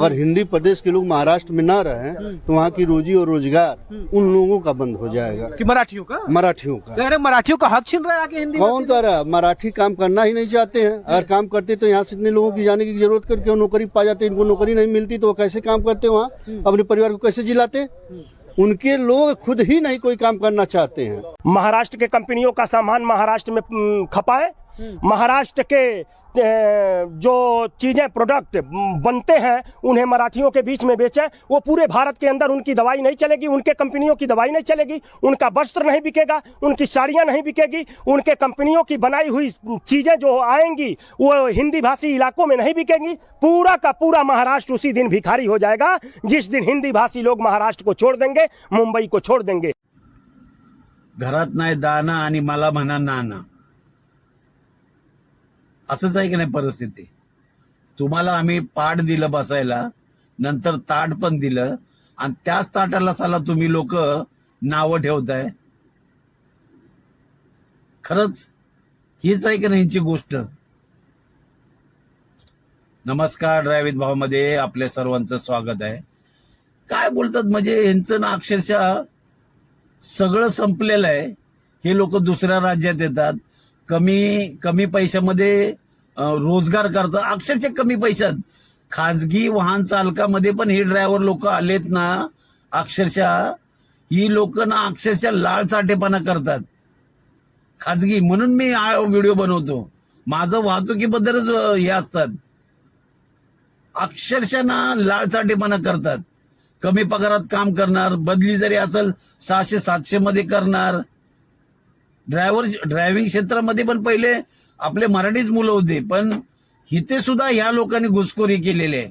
अगर हिंदी प्रदेश के लोग महाराष्ट्र में ना रहे तो वहाँ की रोजी और रोजगार उन लोगों का बंद हो जाएगा। कि मराठियों का मराठियों का कह रहे मराठियों का हक छीन रहा है आके हिंदी कौन कह रहा है? मराठी काम करना ही नहीं चाहते हैं। अगर काम करते तो यहाँ से इतने लोगों की जाने की जरूरत कर क्यों नौकरी पा जाते? इनको नौकरी नहीं मिलती तो वो कैसे काम करते वहाँ? अपने परिवार को कैसे जिलाते? उनके लोग खुद ही नहीं कोई काम करना चाहते हैं। महाराष्ट्र के कंपनियों का सामान महाराष्ट्र में खपाए, महाराष्ट्र के जो चीजें प्रोडक्ट बनते हैं उन्हें मराठियों के बीच में बेचें। वो पूरे भारत के अंदर उनकी दवाई नहीं चलेगी, उनके कंपनियों की दवाई नहीं चलेगी, उनका वस्त्र नहीं बिकेगा, उनकी साड़ियां नहीं बिकेगी, उनके कंपनियों की बनाई हुई चीजें जो आएंगी वो हिंदी भाषी इलाकों में नहीं बिकेंगी। पूरा का पूरा महाराष्ट्र उसी दिन भिखारी हो जाएगा जिस दिन हिंदी भाषी लोग महाराष्ट्र को छोड़ देंगे, मुंबई को छोड़ देंगे। घरात नाही दाना आणि मला म्हणा नाना, असंच आहे की नाही परिस्थिती? तुम्हाला आम्ही पाट दिलं बसायला, नंतर ताट पण दिलं आणि त्याच ताटाला साला तुम्ही लोक नावं ठेवताय। खरंच हीच आहे की नाही यांची गोष्ट? नमस्कार, ड्रायव्हित भावमध्ये आपल्या सर्वांचं स्वागत आहे। काय बोलतात म्हणजे यांचं ना अक्षरशः सगळं संपलेलं आहे। हे लोक दुसऱ्या राज्यात येतात, कमी पैशामध्ये रोजगार करतात, अक्षरशः कमी पैशात। खाजगी वाहन चालकामध्ये पण हे ड्रायव्हर लोक आलेत ना, अक्षरशः ही लोक ना अक्षरशः लाळचाटेपणा करतात खाजगी। म्हणून मी हा व्हिडिओ बनवतो, माझं वाहतुकीबद्दलच हे असतात। अक्षरशः ना लाळचाटेपणा करतात, कमी पगारात काम करणार, बदली जरी असेल 600-700 मध्ये करणार। ड्रायव्हिंग क्षेत्रामध्ये पण पहिले आपले मराठीच मुलं होते, पण इथे सुद्धा ह्या लोकांनी घुसखोरी केलेली आहे।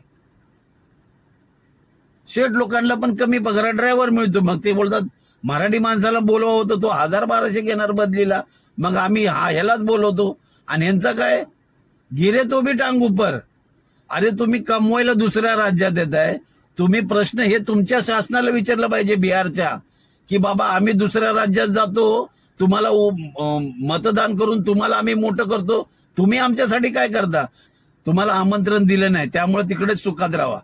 शेठ लोकांना पण कमी पगारात ड्रायव्हर मिळतो, मग ते बोलतात मराठी माणसाला बोलवा होतं तो 1000-1200 घेणार बदलीला, मग आम्ही ह्यालाच बोलवतो। आणि यांचा काय गिरे तो भी टांग ऊपर। अरे तुम्ही कमवायला दुसऱ्या राज्यात येत आहे, तुम्ही प्रश्न हे तुमच्या शासनाला विचारलं पाहिजे बिहारच्या, की बाबा आम्ही दुसऱ्या राज्यात जातो, तुम्हाला मतदान करून तुम्हाला आम्ही मोठं करतो, तुम्ही आमच्यासाठी काय करता? तुम्हाला आमंत्रण दिलं नाही, त्यामुळे तिकडेच सुखात राहा।